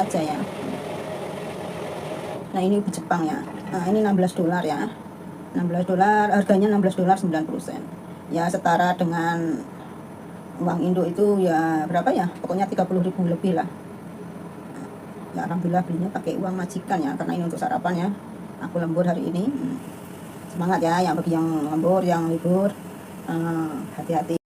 aja ya. Nah ini ubi Jepang ya. Nah ini $16 ya. $16, harganya $16 90 sen. Ya setara dengan uang Indo itu ya berapa ya? Pokoknya 30.000 lebih lah. Ya alhamdulillah belinya pakai uang majikan ya, karena ini untuk sarapan ya. Aku lembur hari ini. Semangat ya yang bagi yang lembur, yang libur. Hati-hati.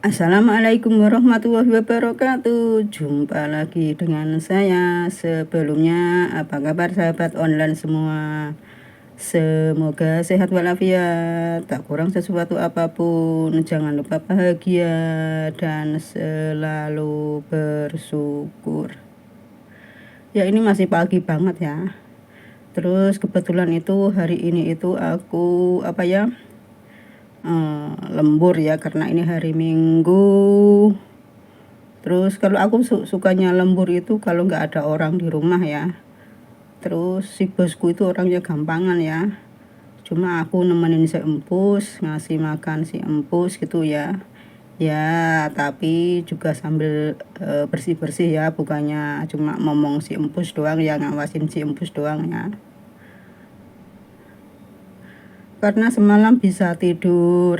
Assalamualaikum warahmatullahi wabarakatuh. Jumpa lagi dengan saya. Sebelumnya apa kabar sahabat online semua? Semoga sehat walafiat, tak kurang sesuatu apapun. Jangan lupa bahagia dan selalu bersyukur. Ya ini masih pagi banget ya. Terus kebetulan itu hari ini itu aku lembur ya, karena ini hari Minggu. Terus kalau aku sukanya lembur itu kalau nggak ada orang di rumah ya. Terus si bosku itu orangnya gampangan ya. Cuma aku nemenin si empus, ngasih makan si empus gitu ya. Ya tapi juga sambil bersih-bersih ya, bukannya cuma ngomong si empus doang ya, ngawasin si empus doang ya. Karena semalam bisa tidur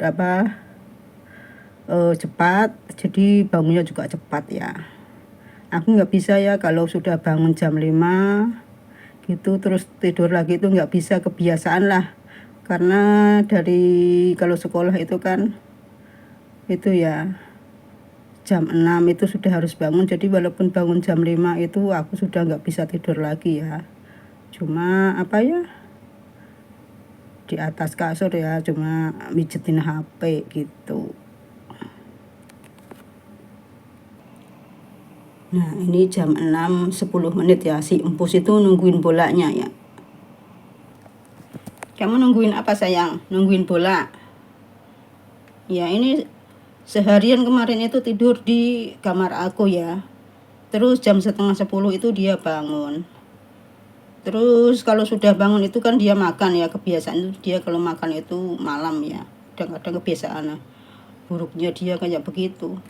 cepat, jadi bangunnya juga cepat ya. Aku nggak bisa ya kalau sudah bangun jam 5 gitu terus tidur lagi, itu nggak bisa, kebiasaan lah. Karena dari kalau sekolah itu kan itu ya jam 6 itu sudah harus bangun, jadi walaupun bangun jam 5 itu aku sudah nggak bisa tidur lagi ya. Cuma di atas kasur ya, cuma mijetin HP gitu. Nah ini jam 6:10 ya, si empus itu nungguin bolanya ya. Kamu nungguin apa sayang? Nungguin bola? Ya ini seharian kemarin itu tidur di kamar aku ya. Terus jam 9:30 itu dia bangun. Terus kalau sudah bangun itu kan dia makan ya, kebiasaan itu dia kalau makan itu malam ya. Kadang-kadang kebiasaan buruknya dia kayak begitu.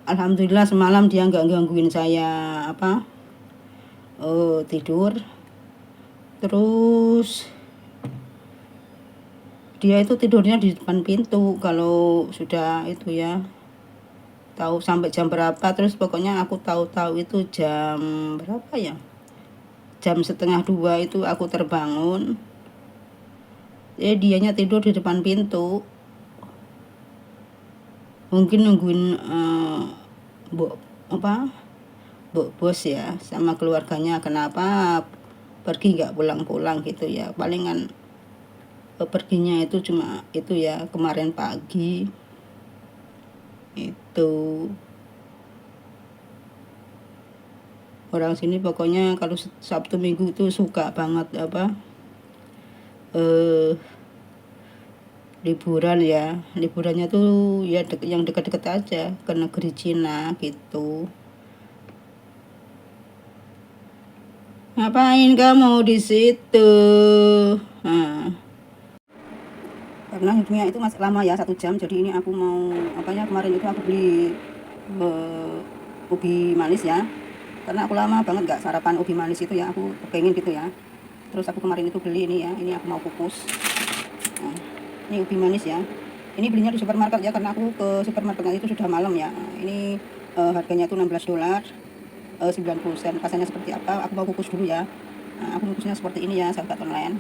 Alhamdulillah semalam dia nggak gangguin saya tidur. Terus dia itu tidurnya di depan pintu kalau sudah itu ya, tahu sampai jam berapa. Terus pokoknya aku tahu itu jam berapa ya, jam 1:30 itu aku terbangun. Dianya tidur di depan pintu, mungkin nungguin bu bos ya sama keluarganya, kenapa pergi nggak pulang-pulang gitu ya. Palingan perginya itu cuma itu ya kemarin pagi itu. Orang sini pokoknya kalau Sabtu Minggu itu suka banget liburan ya. Liburannya tuh ya yang dekat-dekat aja, ke negeri Cina gitu. Ngapain kamu di situ? Karena hidupnya itu masih lama ya, 1 jam. Jadi ini aku mau kemarin itu aku beli ubi manis ya, karena aku lama banget nggak sarapan ubi manis itu ya, aku pengen gitu ya. Terus aku kemarin itu beli ini ya, ini aku mau kukus. Nah, ini ubi manis ya, ini belinya di supermarket ya, karena aku ke supermarketnya itu sudah malam ya. Ini harganya itu $16 90 sen. Rasanya seperti apa aku mau kukus dulu ya. Nah, aku kukusnya seperti ini ya sahabat online.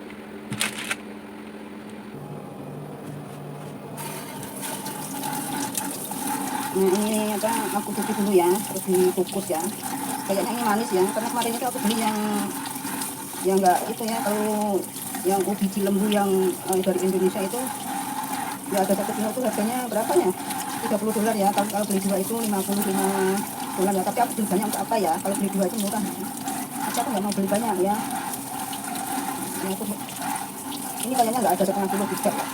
Nah ini aku cuci dulu ya, terus dikukus ya. Kayaknya ini manis ya, karena kemarin itu aku beli yang enggak itu ya, kalau yang ubi cilembu yang dari Indonesia itu ya ada satu kilo itu harganya berapa ya, $30 ya. Kalau beli 2 itu $55 ya, tapi aku beli banyak untuk apa ya, kalau beli 2 itu murah. tapi aku nggak mau beli banyak ya. Ini kayaknya nggak ada 1/2 juga ya.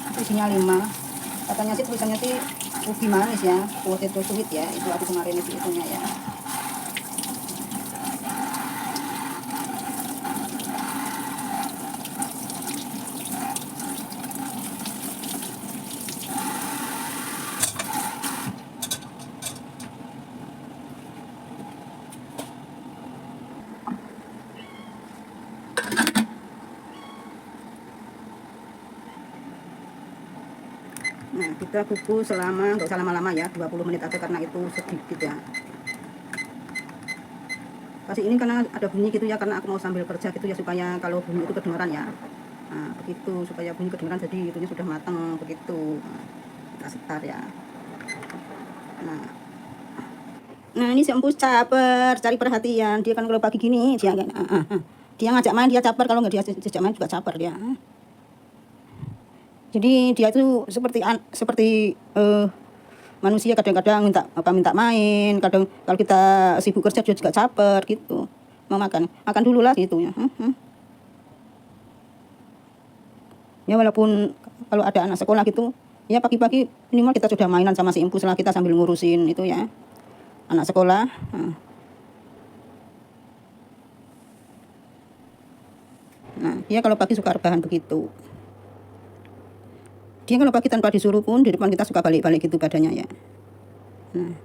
Itu isinya 5. Katanya sih tulisannya sih ubi manis ya, potato sweet ya. Itu aku kemarin itu itunya ya. Nah, kita kukus selama, nggak usah lama-lama ya, 20 menit aja karena itu sedikit ya. Pasti ini karena ada bunyi gitu ya, karena aku mau sambil kerja gitu ya, supaya kalau bunyi itu kedengaran ya. Nah, begitu, supaya bunyi kedengaran, jadi itunya sudah matang, begitu. Nah, kita setar ya. Nah ini si empus caper, cari perhatian. Dia kan kalau pagi gini, dia ngajak main, dia caper. Kalau nggak dia ajak main juga caper dia. Jadi dia itu seperti manusia, kadang-kadang minta main, kadang kalau kita sibuk kerja dia juga caper gitu. Mau makan dulu lah gitu ya. Ya walaupun kalau ada anak sekolah gitu, ya pagi-pagi minimal kita sudah mainan sama si empus lah, kita sambil ngurusin itu ya anak sekolah. Nah dia kalau pagi suka rebahan begitu. Dia kalau pagi tanpa disuruh pun di depan kita suka balik-balik gitu badannya ya. Nah,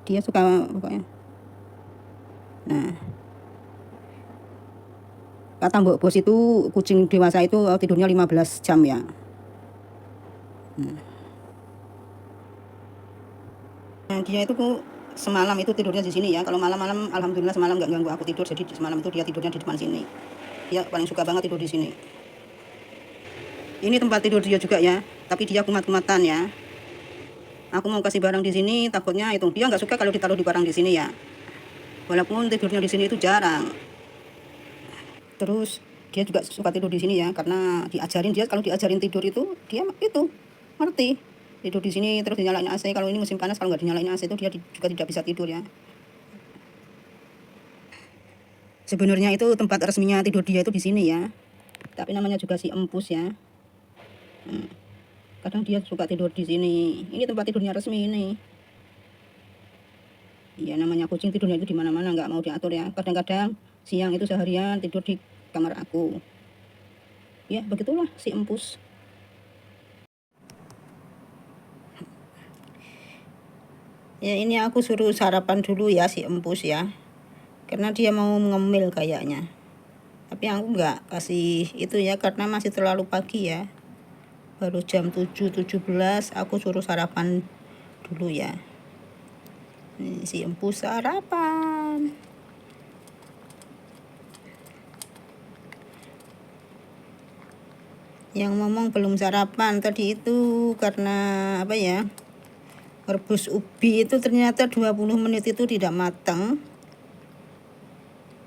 dia suka pokoknya. Nah, kata Mbok Bos itu kucing dewasa itu tidurnya 15 jam ya. Nah, dia itu semalam itu tidurnya di sini ya. Kalau malam-malam alhamdulillah semalam nggak ganggu aku tidur, jadi semalam itu dia tidurnya di depan sini. Dia paling suka banget tidur di sini. Ini tempat tidur dia juga ya, tapi dia kumat-kumatan ya. Aku mau kasih barang di sini, takutnya itu dia nggak suka kalau ditaruh di barang di sini ya. Walaupun tidurnya di sini itu jarang. Terus dia juga suka tidur di sini ya, karena diajarin dia kalau diajarin tidur itu dia itu ngerti. Tidur di sini terus dinyalain AC. Kalau ini musim panas, kalau nggak dinyalain AC itu dia juga tidak bisa tidur ya. Sebenarnya itu tempat resminya tidur dia itu di sini ya. Tapi namanya juga si empus ya. Kadang dia suka tidur di sini. Ini tempat tidurnya resmi ini. Iya namanya kucing tidurnya itu di mana-mana, nggak mau diatur ya. Kadang-kadang siang itu seharian tidur di kamar aku. Ya begitulah si empus. Ya ini aku suruh sarapan dulu ya si empus ya. Karena dia mau ngemil kayaknya. Tapi aku nggak kasih itu ya karena masih terlalu pagi ya. Baru jam 7.17 aku suruh sarapan dulu ya. Ini si empus sarapan. Yang ngomong belum sarapan tadi itu karena apa ya? Rebus ubi itu ternyata 20 menit itu tidak matang.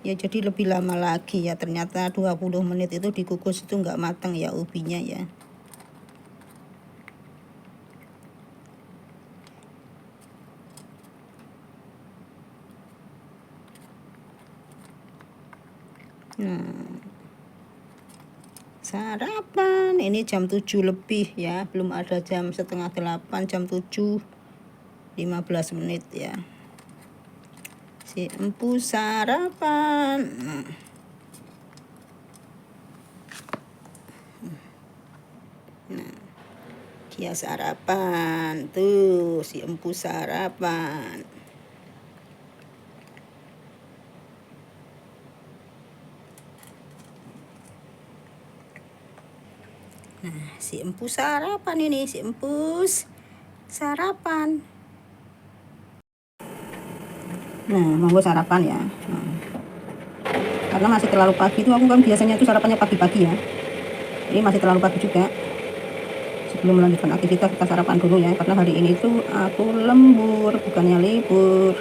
Ya jadi lebih lama lagi ya, ternyata 20 menit itu dikukus itu nggak matang ya ubinya ya. Nah, sarapan ini jam 7 lebih ya, belum ada jam setengah 8, jam 7 15 menit ya. Si empus sarapan. Nah, dia sarapan tuh, si empus sarapan. Nah, si empus sarapan ini, si empus sarapan. Nah, mau sarapan ya. Karena masih terlalu pagi itu, aku kan biasanya itu sarapannya pagi-pagi ya. Ini masih terlalu pagi juga. Sebelum melanjutkan aktivitas kita sarapan dulu ya. Karena hari ini itu aku lembur, bukannya libur.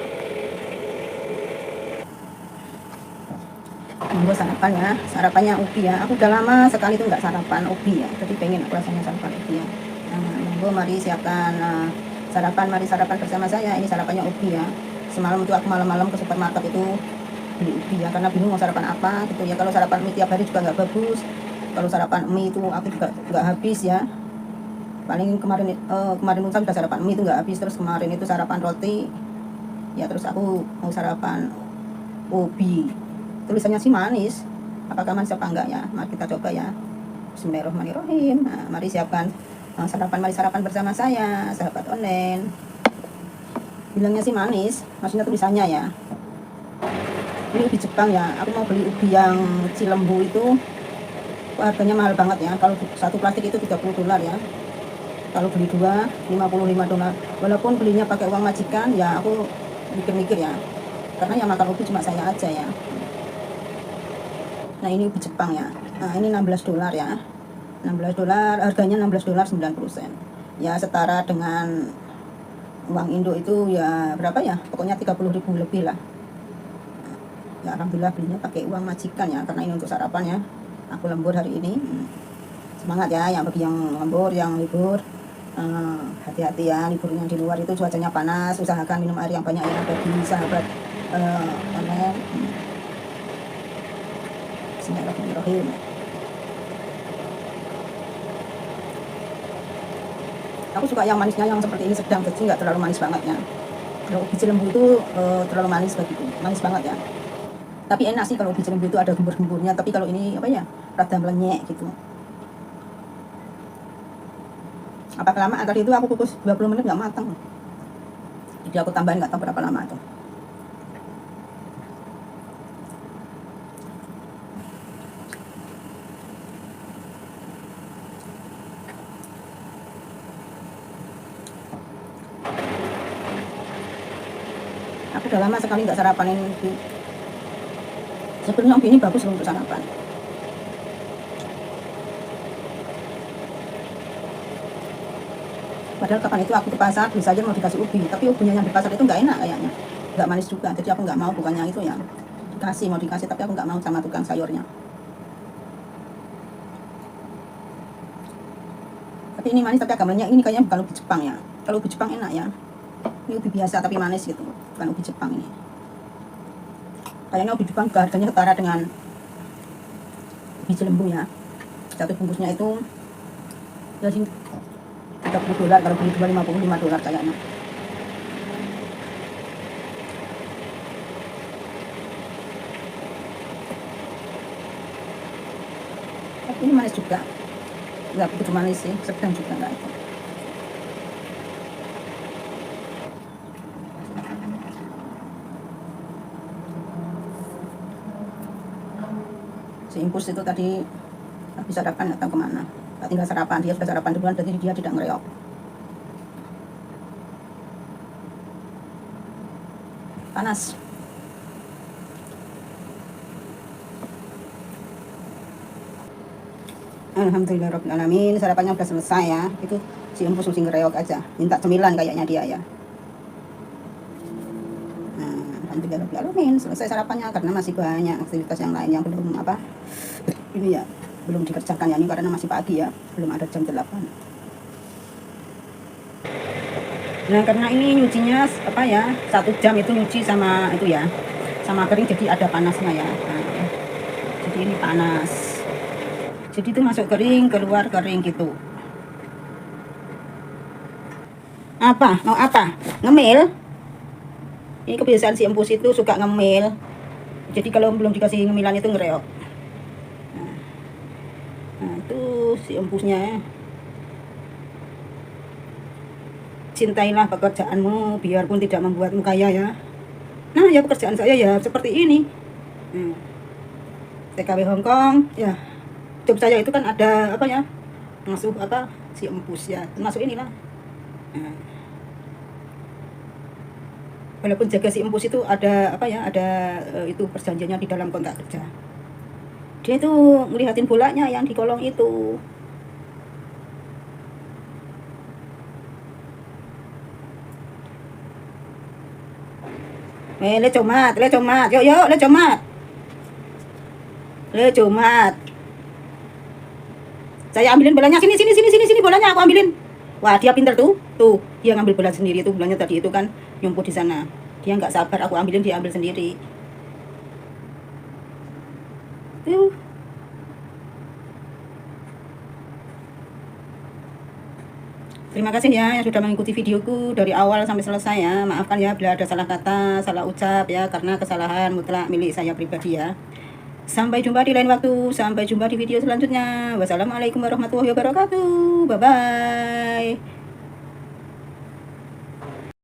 Mau sarapan ya. Sarapannya ubi ya. Aku udah lama sekali itu nggak sarapan ubi ya. Jadi pengen aku rasanya sarapan ubi ya. Nah, mari siapkan Sarapan, mari sarapan bersama saya. Ini sarapannya ubi ya. Semalam itu aku malam-malam ke supermarket itu beli ubi ya, karena bingung mau sarapan apa gitu ya. Kalau sarapan mie tiap hari juga nggak bagus. Kalau sarapan mie itu aku juga nggak habis ya. Paling kemarin lusa sudah sarapan mie itu nggak habis. Terus kemarin itu sarapan roti ya, terus aku mau sarapan ubi. Tulisannya sih manis, apakah manis apa enggak ya, mari kita coba ya. Bismillahirrahmanirrahim. Nah, mari siapkan mari sarapan bersama saya, sahabat online. Bilangnya sih manis, maksudnya tulisannya ya. Ini ubi Jepang ya, aku mau beli ubi yang Cilembu itu. Harganya mahal banget ya, kalau satu plastik itu $30 ya. Kalau beli dua, $55. Walaupun belinya pakai uang majikan ya, aku mikir-mikir ya, karena yang makan ubi cuma saya aja ya. Nah ini ubi Jepang ya. Nah ini $16 ya. $16, harganya $16 90 sen. Ya setara dengan uang Indo itu ya berapa ya? Pokoknya 30.000 lebih lah. Ya alhamdulillah belinya pakai uang majikan ya, karena ini untuk sarapan ya. Aku lembur hari ini. Semangat ya yang bagi yang lembur, yang libur. Hati-hati ya, liburnya di luar itu cuacanya panas. Usahakan minum air yang banyak ya bagi sahabat online. Bismillahirrahmanirrahim. Aku suka yang manisnya yang seperti ini, sedang, jadi nggak terlalu manis banget ya. Kalau ubi Cilembu itu terlalu manis bagiku, manis banget ya. Tapi enak sih kalau ubi Cilembu itu ada gembur-gemburnya, tapi kalau ini apa ya, rada melenyek gitu. Apa kelamaan tadi itu aku kukus 20 menit nggak matang. Jadi aku tambahin nggak tahu berapa lama tuh. Aku udah lama sekali nggak sarapan ini. Sebenarnya ubi ini bagus untuk sarapan. Padahal kapan itu aku ke pasar beli saja mau dikasih ubi, tapi ubinya yang di pasar itu nggak enak kayaknya, nggak manis juga. Jadi aku nggak mau, bukannya itu ya mau dikasih, tapi aku nggak mau sama tukang sayurnya. Tapi ini manis tapi agak melenyek. Ini kayaknya bukan ubi Jepang ya. Kalau ubi Jepang enak ya. Ini ubi biasa tapi manis gitu, bukan ubi Jepang ini. Kayaknya ubi Jepang juga harganya setara dengan ubi Cilembu ya. Satu bungkusnya itu ya sini $30, kalau beli dua $55 kayaknya. Tapi ini manis juga, nggak begitu manis sih, sedang juga nggak itu. Si impus itu tadi habis sarapan datang kemana? Nggak tinggal sarapan, dia sudah sarapan duluan, jadi dia tidak ngereok. Panas. Alhamdulillahirrahmanirrahim, sarapannya udah selesai ya. Itu si empus mesti ngereok aja, minta cemilan kayaknya dia ya. Alhamdulillahirrahmanirrahim, selesai sarapannya, karena masih banyak aktivitas yang lain yang belum ini ya, belum dikerjakan ya, ini karena masih pagi ya, belum ada jam 8. Nah karena ini nyucinya 1 jam itu nyuci sama itu ya, sama kering, jadi ada panasnya ya. Nah, jadi ini panas, jadi itu masuk kering, keluar kering gitu. Mau apa? Ngemil? Ini kebiasaan si empus itu suka ngemil. Jadi kalau belum dikasih ngemilan itu ngereok. Nah itu si empusnya. Cintailah pekerjaanmu biarpun tidak membuatmu kaya ya. Nah ya pekerjaan saya ya seperti ini. TKW Hongkong ya. Job saya itu kan ada masuk si empus ya, termasuk inilah. Walaupun jaga si empus itu ada itu perjanjiannya di dalam kontrak kerja. Dia itu ngelihatin bolanya yang di kolong itu. Le comat, yuk, le comat. Saya ambilin bolanya, sini bolanya aku ambilin. Wah, dia pinter tuh. Tuh, dia ngambil bulan sendiri tuh, bulannya tadi itu kan nyumput di sana. Dia nggak sabar aku ambilin, dia ambil sendiri. Tuh. Terima kasih ya yang sudah mengikuti videoku dari awal sampai selesai ya. Maafkan ya bila ada salah kata, salah ucap ya, karena kesalahan mutlak milik saya pribadi ya. Sampai jumpa di lain waktu, sampai jumpa di video selanjutnya. Wassalamualaikum warahmatullahi wabarakatuh. Bye-bye.